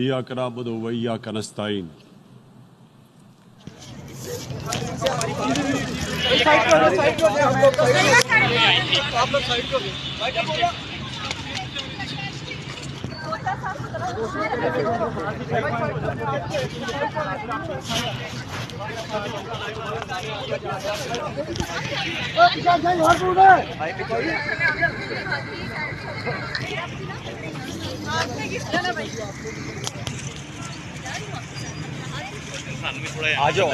इय्याका नअबुदु व इय्याका नस्तईन। आ जाओ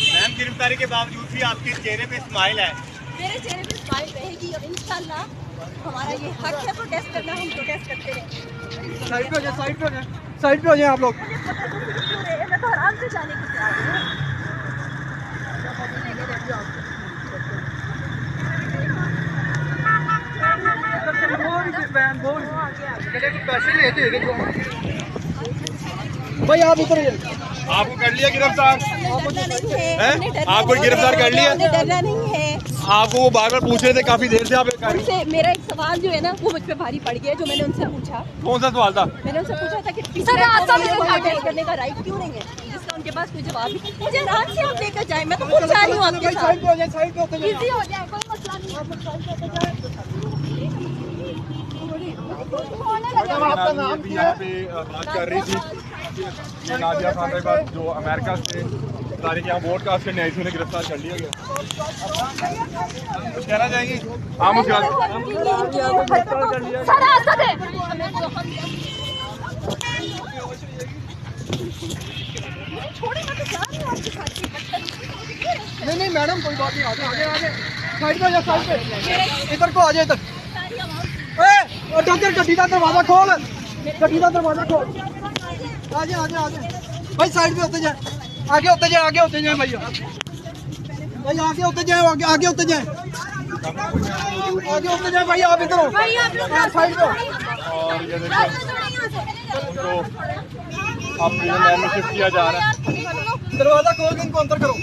मैम, गिरफ्तारी के बावजूद भी आपके चेहरे पे स्माइल है। मेरे चेहरे पे स्माइल रहेगी और इंशाल्लाह हमारा ये हक है प्रोटेस्ट करना, हम प्रोटेस्ट करते रहेंगे। साइड पे हो जाए आप लोग। मुझे पता नहीं क्यों रहे हैं, मैं तो आराम से जाने की तैयार हूँ। भाई आप इधर आपको कर लिया गिरफ्तार? आपको गिरफ्तार कर लिया? डरना नहीं है। आपको वो बार बार पूछ रहे थे काफी देर से आप उनसे मेरा एक सवाल जो है ना वो मुझ पे भारी पड़ गया, जो मैंने उनसे पूछा। कौन सा सवाल था? मैंने उनसे पूछा था कि प्रोटेस्ट करने का राइट क्यों नहीं है, जिसका उनके पास कोई जवाब नहीं। मुझे आराम से आप लेकर जाए, मैं तो खुद जा रही हूँ आपके साथ। साइड पे हो जाए। इजी हो जाए, कोई मसला नहीं है। आपका नाम अभी यहाँ पे बात कर रही थी नादिया खान साहिबा जो अमेरिका से तारीख यहाँ वोट कास्ट करने आई थी, उन्हें गिरफ्तार कर लिया गया। कुछ कहना चाहेंगी? नहीं मैडम कोई बात नहीं, आगे साइड पे हो जाए, साइड पे इधर को आ जाए। इधर गड्डी का दरवाजा खोल, आ जाए भाई, साइड पे होते जाए, आगे होते जाए भैया, आगे होते जाए भाई, आप इधर हो, साइड पे। और ये देखिए उनको अब लैंड में शिफ्ट किया जा रहा है। दरवाजा खोल के इनको अंदर करो।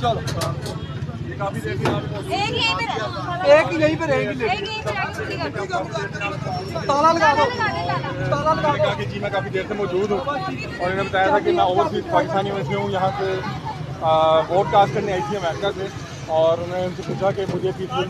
चलो ये काफी देर से एक ही यहीं पे रहेंगी। ताला लगा दो। कहा कि जी मैं काफ़ी देर से मौजूद हूँ और इन्होंने बताया था कि मैं ओवरसीज पाकिस्तानी में से हूँ, यहाँ से वोट कास्ट करने आई थी अमेरिका से, और उन्होंने उनसे पूछा कि मुझे पीसफुल